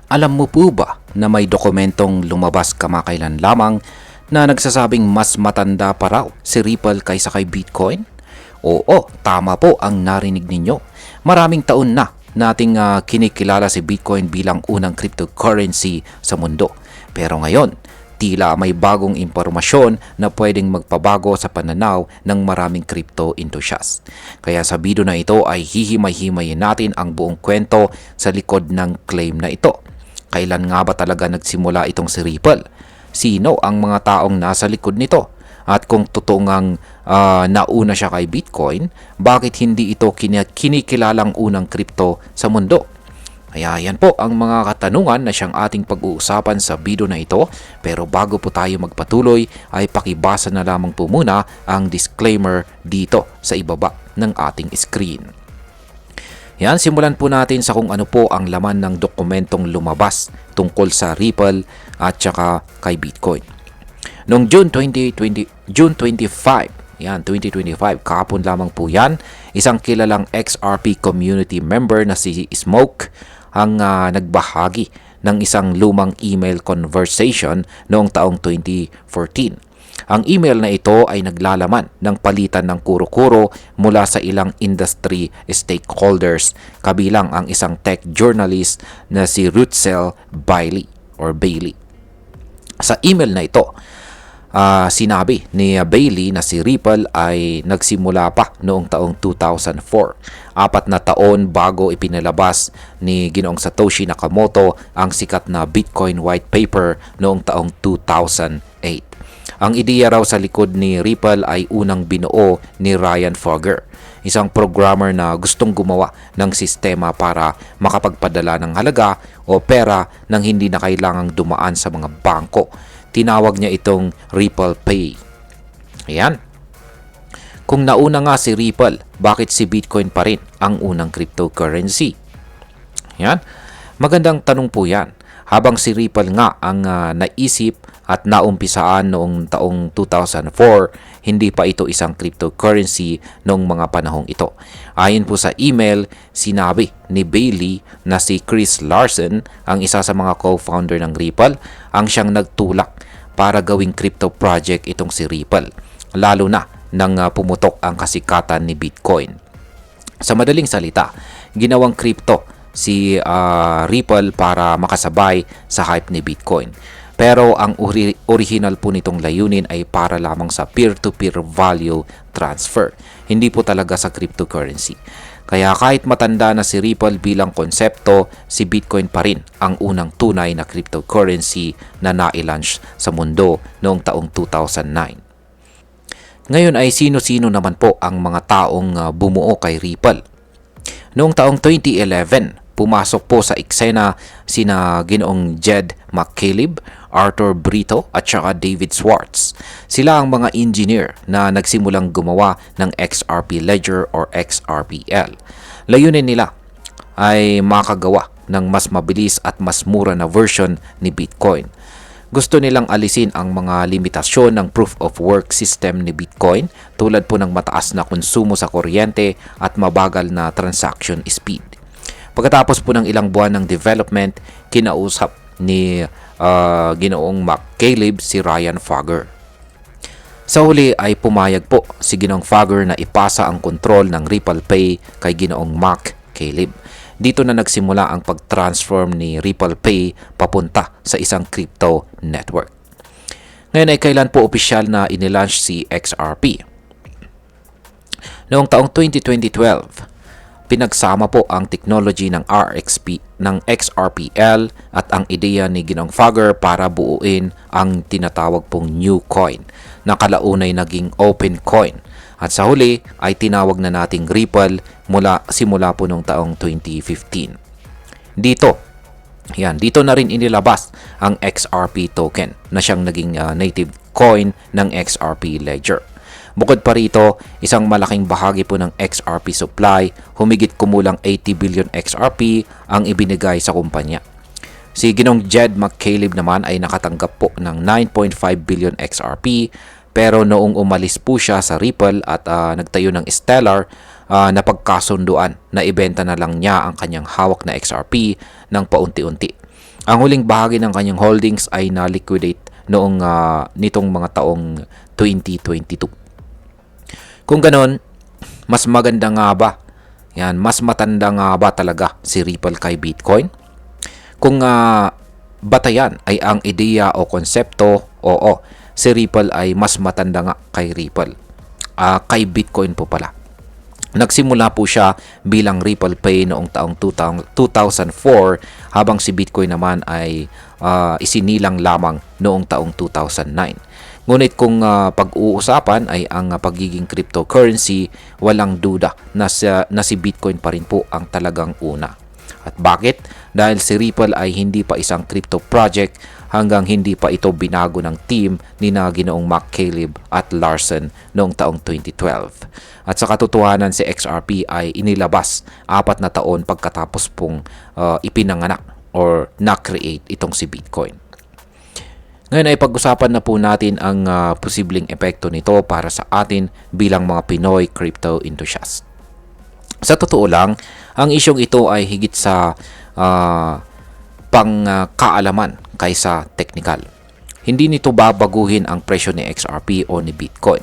Alam mo po ba na may dokumentong lumabas kamakailan lamang na nagsasabing mas matanda pa raw si Ripple kaysa kay Bitcoin? Oo, tama po ang narinig ninyo. Maraming taon na nating kinikilala si Bitcoin bilang unang cryptocurrency sa mundo. Pero ngayon, tila may bagong impormasyon na pwedeng magpabago sa pananaw ng maraming crypto enthusiasts. Kaya sa video na ito ay hihimay-himayin natin ang buong kwento sa likod ng claim na ito. Kailan nga ba talaga nagsimula itong si Ripple? Sino ang mga taong nasa likod nito? At kung totoo ngang nauna siya kay Bitcoin, bakit hindi ito kinikilalang unang crypto sa mundo? Kaya yan po ang mga katanungan na siyang ating pag-uusapan sa video na ito. Pero bago po tayo magpatuloy ay pakibasa na lamang po muna ang disclaimer dito sa ibaba ng ating screen. Yan, simulan po natin sa kung ano po ang laman ng dokumentong lumabas tungkol sa Ripple at saka kay Bitcoin. Noong June 25, 2025, kahapon lamang po yan, isang kilalang XRP community member na si Smoke ang nagbahagi ng isang lumang email conversation noong taong 2014. Ang email na ito ay naglalaman ng palitan ng kuro-kuro mula sa ilang industry stakeholders, kabilang ang isang tech journalist na si Russell Bailey. Sa email na ito, sinabi ni Bailey na si Ripple ay nagsimula pa noong taong 2004, 4 na taon bago ipinalabas ni Ginoong Satoshi Nakamoto ang sikat na Bitcoin white paper noong taong 2008. Ang ideya raw sa likod ni Ripple ay unang binuo ni Ryan Fogger, isang programmer na gustong gumawa ng sistema para makapagpadala ng halaga o pera nang hindi na kailangang dumaan sa mga bangko. Tinawag niya itong Ripple Pay. Ayan. Kung nauna nga si Ripple, bakit si Bitcoin pa rin ang unang cryptocurrency? Ayan. Magandang tanong po yan. Habang si Ripple nga ang naisip at naumpisaan noong taong 2004, hindi pa ito isang cryptocurrency noong mga panahong ito. Ayon po sa email, sinabi ni Bailey na si Chris Larsen, ang isa sa mga co-founder ng Ripple, ang siyang nagtulak para gawing crypto project itong si Ripple, lalo na nang pumutok ang kasikatan ni Bitcoin. Sa madaling salita, ginawang crypto si Ripple para makasabay sa hype ni Bitcoin. Pero ang original po nitong layunin ay para lamang sa peer-to-peer value transfer, hindi po talaga sa cryptocurrency. Kaya kahit matanda na si Ripple bilang konsepto, si Bitcoin pa rin ang unang tunay na cryptocurrency na na-launch sa mundo noong taong 2009. Ngayon ay sino-sino naman po ang mga taong bumuo kay Ripple? Noong taong 2011, pumasok po sa eksena sina Ginoong Jed McCaleb, Arthur Brito at saka David Schwartz. Sila ang mga engineer na nagsimulang gumawa ng XRP Ledger or XRPL. Layunin nila ay makagawa ng mas mabilis at mas mura na version ni Bitcoin. Gusto nilang alisin ang mga limitasyon ng proof of work system ni Bitcoin, tulad po ng mataas na konsumo sa kuryente at mabagal na transaction speed. Pagkatapos po ng ilang buwan ng development, kinausap ni Ginoong McCaleb si Ryan Fogger. Sa huli ay pumayag po si Ginoong Fogger na ipasa ang kontrol ng Ripple Pay kay Ginoong McCaleb. Dito na nagsimula ang pag-transform ni Ripple Pay papunta sa isang crypto network. Ngayon ay kailan po opisyal na inilaunch si XRP? Noong taong 2012, pinagsama po ang technology ng XRPL at ang ideya ni Ginoong Fogger para buuin ang tinatawag pong new coin na kalaunay naging open coin. At sa huli ay tinawag na nating Ripple simula po noong taong 2015. Dito na rin inilabas ang XRP token na siyang naging native coin ng XRP Ledger. Bukod pa rito, isang malaking bahagi po ng XRP supply, humigit kumulang 80 billion XRP ang ibinigay sa kumpanya. Si Ginong Jed McCaleb naman ay nakatanggap po ng 9.5 billion XRP, pero noong umalis po siya sa Ripple at nagtayo ng Stellar, napagkasunduan na ibenta na lang niya ang kanyang hawak na XRP ng paunti-unti. Ang huling bahagi ng kanyang holdings ay na-liquidate noong nitong mga taong 2022. Kung ganon, mas maganda nga ba? Yan, mas matanda nga ba talaga si Ripple kay Bitcoin? Kung batayan ay ang ideya o konsepto, oo, si Ripple ay mas matanda nga kay Ripple. Kay Bitcoin po pala. Nagsimula po siya bilang Ripple Pay noong taong 2004 habang si Bitcoin naman ay isinilang lamang noong taong 2009. Ngunit kung pag-uusapan ay ang pagiging cryptocurrency, walang duda na si Bitcoin pa rin po ang talagang una. At bakit? Dahil si Ripple ay hindi pa isang crypto project hanggang hindi pa ito binago ng team ni Ginoong Mac Caleb at Larson noong taong 2012. At sa katotohanan, si XRP ay inilabas 4 na taon pagkatapos pong ipinanganak or na-create itong si Bitcoin. Ngayon ay pag-usapan na po natin ang posibleng epekto nito para sa atin bilang mga Pinoy crypto enthusiast. Sa totoo lang, ang isyong ito ay higit sa pangkaalaman kaysa technical. Hindi nito babaguhin ang presyo ni XRP o ni Bitcoin,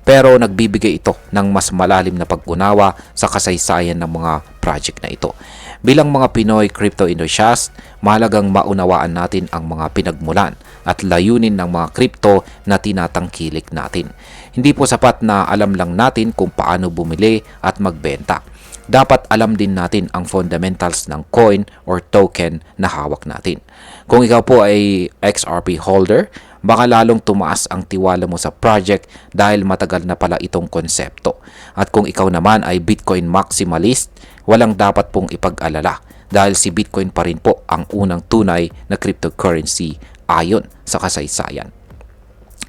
pero nagbibigay ito ng mas malalim na pag-unawa sa kasaysayan ng mga project na ito. Bilang mga Pinoy crypto enthusiast, mahalagang maunawaan natin ang mga pinagmulan at layunin ng mga crypto na tinatangkilik natin. Hindi po sapat na alam lang natin kung paano bumili at magbenta. Dapat alam din natin ang fundamentals ng coin or token na hawak natin. Kung ikaw po ay XRP holder, baka lalong tumaas ang tiwala mo sa project dahil matagal na pala itong konsepto. At kung ikaw naman ay Bitcoin maximalist, walang dapat pong ipag-alala dahil si Bitcoin pa rin po ang unang tunay na cryptocurrency ayon sa kasaysayan.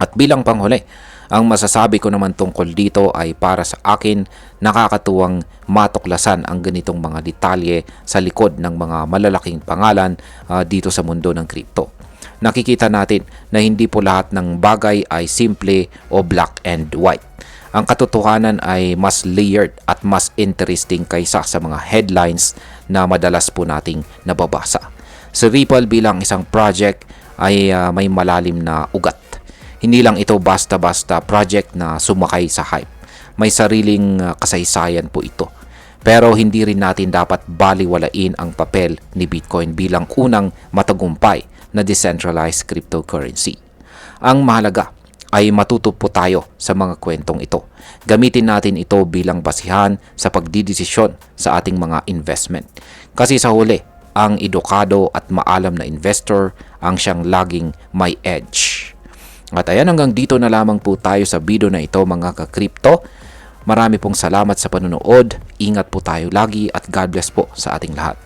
At bilang panghuli, ang masasabi ko naman tungkol dito ay para sa akin nakakatuwang matuklasan ang ganitong mga detalye sa likod ng mga malalaking pangalan dito sa mundo ng crypto. Nakikita natin na hindi po lahat ng bagay ay simple o black and white. Ang katotohanan ay mas layered at mas interesting kaysa sa mga headlines na madalas po nating nababasa. Si Ripple bilang isang project ay may malalim na ugat. Hindi lang ito basta-basta project na sumakay sa hype. May sariling kasaysayan po ito. Pero hindi rin natin dapat baliwalain ang papel ni Bitcoin bilang unang matagumpay na decentralized cryptocurrency. Ang mahalaga ay matuto po tayo sa mga kwentong ito. Gamitin natin ito bilang basihan sa pagdidesisyon sa ating mga investment. Kasi sa huli, ang edukado at maalam na investor ang siyang laging may edge. At ayan, hanggang dito na lamang po tayo sa video na ito mga ka-crypto. Marami pong salamat sa panonood. Ingat po tayo lagi at God bless po sa ating lahat.